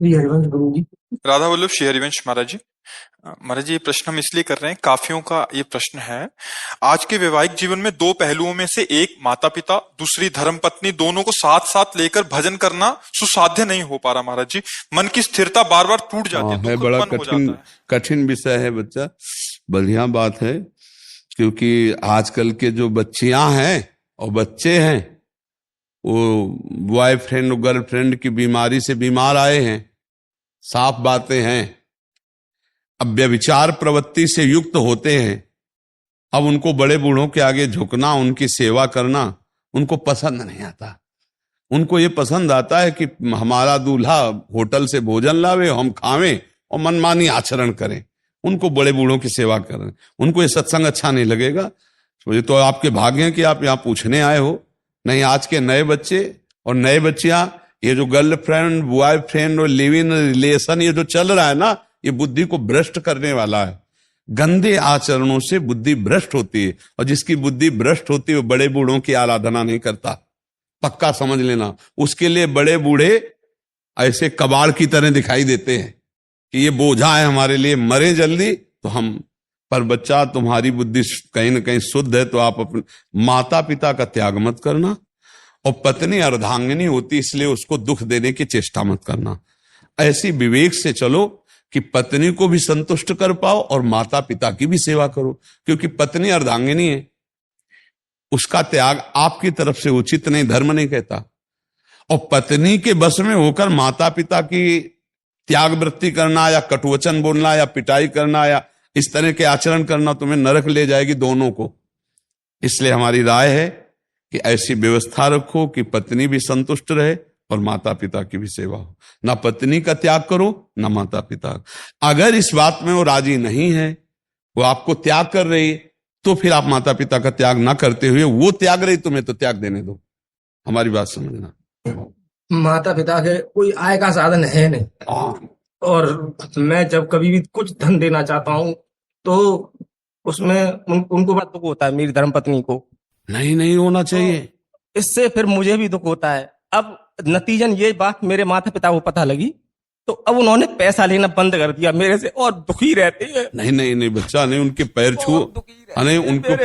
जी हरिवंश गुरु जी। राधा वल्लभ श्री हरिवंश महाराज जी। महाराज जी, ये प्रश्न हम इसलिए कर रहे हैं, काफियों का ये प्रश्न है। आज के वैवाहिक जीवन में दो पहलुओं में से एक माता पिता, दूसरी धर्म पत्नी, दोनों को साथ साथ लेकर भजन करना सुसाध्य नहीं हो पा रहा महाराज जी। मन की स्थिरता बार बार टूट जाती है, है दुख बड़ा उत्पन्न हो कठिन जाता है। कठिन विषय है बच्चा। बढ़िया बात है, क्योंकि आजकल के जो बच्चियां हैं और बच्चे हैं वो बॉयफ्रेंड और गर्लफ्रेंड की बीमारी से बीमार आए हैं। साफ बातें हैं। अब व्यभिचार प्रवृत्ति से युक्त होते हैं। अब उनको बड़े बूढ़ों के आगे झुकना, उनकी सेवा करना उनको पसंद नहीं आता। उनको ये पसंद आता है कि हमारा दूल्हा होटल से भोजन लावे, हम खावें और मनमानी आचरण करें। उनको बड़े बूढ़ों की सेवा करें। उनको ये सत्संग अच्छा नहीं लगेगा। तो ये तो आपके भाग्य हैं कि आप यहाँ पूछने आए हो। नहीं, आज के नए बच्चे और नए बच्चियां, ये जो गर्लफ्रेंड बॉयफ्रेंड और लिव इन रिलेशन ये जो चल रहा है ना, ये बुद्धि को भ्रष्ट करने वाला है। गंदे आचरणों से बुद्धि भ्रष्ट होती है, और जिसकी बुद्धि भ्रष्ट होती है वो बड़े बूढ़ों की आराधना नहीं करता। पक्का समझ लेना। उसके लिए बड़े बूढ़े ऐसे कबाड़ की तरह दिखाई देते हैं कि ये बोझा है हमारे लिए, मरे जल्दी तो हम। पर बच्चा, तुम्हारी बुद्धि कहीं ना कहीं शुद्ध है तो आप अपने माता पिता का त्याग मत करना। और पत्नी अर्धांगिनी होती, इसलिए उसको दुख देने की चेष्टा मत करना। ऐसी विवेक से चलो कि पत्नी को भी संतुष्ट कर पाओ और माता पिता की भी सेवा करो। क्योंकि पत्नी अर्धांगिनी है, उसका त्याग आपकी तरफ से उचित नहीं, धर्म नहीं कहता। और पत्नी के बस में होकर माता पिता की त्याग वृत्ति करना या कटुवचन बोलना या पिटाई करना या इस तरह के आचरण करना तुम्हें नरक ले जाएगी दोनों को। इसलिए हमारी राय है कि ऐसी व्यवस्था रखो कि पत्नी भी संतुष्ट रहे और माता पिता की भी सेवा हो। ना पत्नी का त्याग करो ना माता पिता। अगर इस बात में वो राजी नहीं है, वो आपको त्याग कर रही, तो फिर आप माता पिता का त्याग ना करते हुए वो त्याग रही, तुम्हें तो त्याग देने दो। हमारी बात समझना। माता पिता के कोई आय का साधन है नहीं, और मैं जब कभी भी कुछ धन देना चाहता हूँ तो उसमें उनको बड़ा दुख होता है, मेरी धर्मपत्नी को। नहीं, नहीं होना चाहिए। तो इससे फिर मुझे भी दुख होता है। अब नतीजन ये बात मेरे माता पिता को पता लगी, तो अब उन्होंने पैसा लेना बंद कर दिया मेरे से, और दुखी रहते हैं। नहीं नहीं नहीं बच्चा, नहीं, उनके पैर छू। नहीं, उनको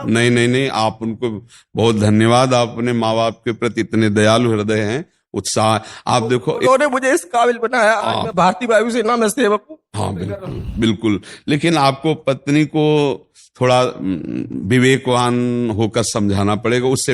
नहीं नहीं नहीं, आप उनको बहुत धन्यवाद। आप अपने माँ बाप के प्रति इतने दयालु हृदय हैं, उत्साह। आप देखो, उन्होंने मुझे इस काबिल बनाया। आज मैं भारतीय वायुसेना में सेवक हूँ। हाँ बिल्कुल बिल्कुल। लेकिन आपको पत्नी को थोड़ा विवेकवान होकर समझाना पड़ेगा। उससे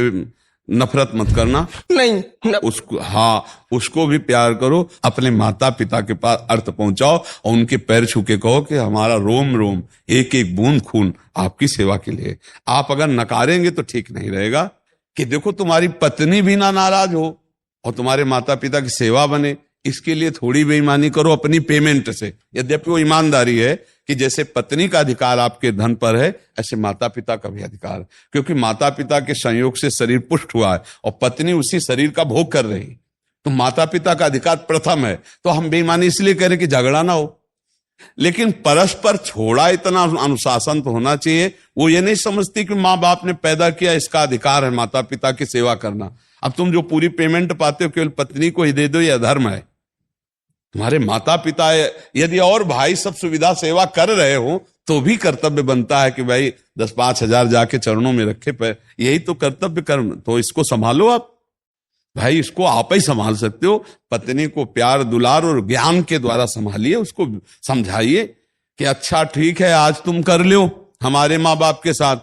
नफरत मत करना। नहीं, उसको, हाँ, उसको भी प्यार करो। अपने माता पिता के पास अर्थ पहुंचाओ और उनके पैर छू के कहो कि हमारा रोम रोम, एक एक बूंद खून आपकी सेवा के लिए। आप अगर नकारेंगे तो ठीक नहीं रहेगा। कि देखो, तुम्हारी पत्नी भी ना नाराज हो और तुम्हारे माता पिता की सेवा बने, इसके लिए थोड़ी बेईमानी करो अपनी पेमेंट से। यद्यपि वो ईमानदारी है कि जैसे पत्नी का अधिकार आपके धन पर है, ऐसे माता पिता का भी अधिकार है। क्योंकि माता पिता के संयोग से शरीर पुष्ट हुआ है और पत्नी उसी शरीर का भोग कर रही, तो माता पिता का अधिकार प्रथम है। तो हम बेईमानी इसलिए कह रहे कि झगड़ा ना हो, लेकिन परस्पर थोड़ा इतना अनुशासन तो होना चाहिए। वो ये नहीं समझती कि माँ बाप ने पैदा किया, इसका अधिकार है माता पिता की सेवा करना। अब तुम जो पूरी पेमेंट पाते हो केवल पत्नी को ही दे दो, यह धर्म है। तुम्हारे माता पिता यदि और भाई सब सुविधा सेवा कर रहे हो तो भी कर्तव्य बनता है कि भाई 10-5 हजार जाके चरणों में रखे पैर। यही तो कर्तव्य कर्म। तो इसको संभालो आप भाई, इसको आप ही संभाल सकते हो। पत्नी को प्यार दुलार और ज्ञान के द्वारा संभालिए, उसको समझाइए कि अच्छा ठीक है, आज तुम कर लो हमारे माँ बाप के साथ,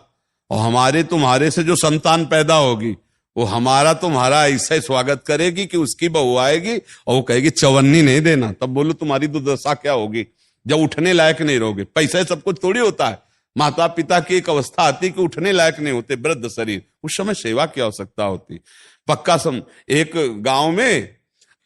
और हमारे तुम्हारे से जो संतान पैदा होगी वो हमारा तुम्हारा ऐसा ही स्वागत करेगी कि उसकी बहू आएगी और वो कहेगी चवन्नी नहीं देना। तब बोलो तुम्हारी दुर्दशा क्या होगी, जब उठने लायक नहीं रहोगे। पैसा सब कुछ थोड़ी होता है। माता पिता की एक अवस्था आती कि उठने लायक नहीं होते, वृद्ध शरीर, उस समय सेवा की आवश्यकता होती। पक्का एक गांव में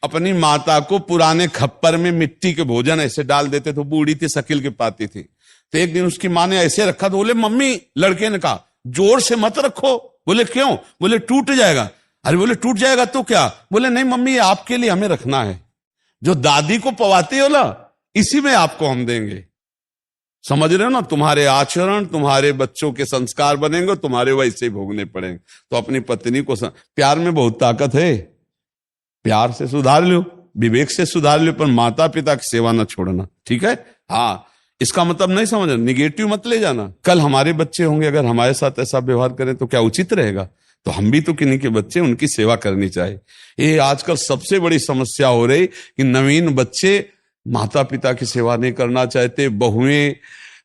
अपनी माता को पुराने खप्पर में मिट्टी के भोजन ऐसे डाल देते थे। बूढ़ी थी, शकील के पाती थी। तो एक दिन उसकी माँ ने ऐसे रखा तो बोले मम्मी, लड़के ने कहा जोर से मत रखो। बोले क्यों? बोले टूट जाएगा। अरे बोले टूट जाएगा तो क्या? बोले नहीं मम्मी, ये आपके लिए हमें रखना है। जो दादी को पवाती हो ना, इसी में आपको हम देंगे। समझ रहे हो ना? तुम्हारे आचरण, तुम्हारे बच्चों के संस्कार बनेंगे, तुम्हारे वैसे ही भोगने पड़ेंगे। तो अपनी पत्नी को प्यार में बहुत ताकत है, प्यार से सुधार लो। विवेक से सुधार लो, पर माता पिता की सेवा न छोड़ना, ठीक है। हाँ, इसका मतलब नहीं समझना, निगेटिव मत ले जाना। कल हमारे बच्चे होंगे, अगर हमारे साथ ऐसा व्यवहार करें तो क्या उचित रहेगा? तो हम भी तो किन्हीं के बच्चे, उनकी सेवा करनी चाहिए। ये आजकल सबसे बड़ी समस्या हो रही कि नवीन बच्चे माता पिता की सेवा नहीं करना चाहते, बहुएं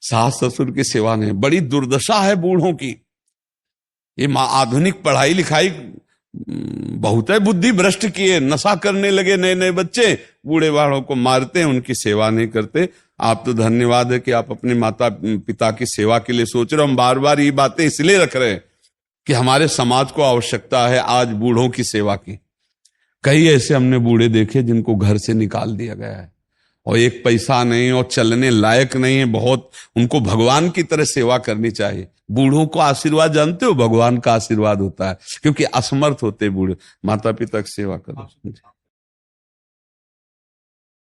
सास ससुर की सेवा नहीं। बड़ी दुर्दशा है बूढ़ों की। ये आधुनिक पढ़ाई लिखाई बहुत है बुद्धि भ्रष्ट किए, नशा करने लगे नए नए बच्चे, बूढ़े बाड़ों को मारते हैं, उनकी सेवा नहीं करते। आप तो धन्यवाद है कि आप अपने माता पिता की सेवा के लिए सोच रहे हो। हम बार बार ये बातें इसलिए रख रहे हैं कि हमारे समाज को आवश्यकता है आज बूढ़ों की सेवा की। कई ऐसे हमने बूढ़े देखे जिनको घर से निकाल दिया गया है और एक पैसा नहीं और चलने लायक नहीं है, बहुत उनको भगवान की तरह सेवा करनी चाहिए। बूढ़ों को आशीर्वाद जानते हो, भगवान का आशीर्वाद होता है, क्योंकि असमर्थ होते बूढ़े। माता पिता की सेवा करो।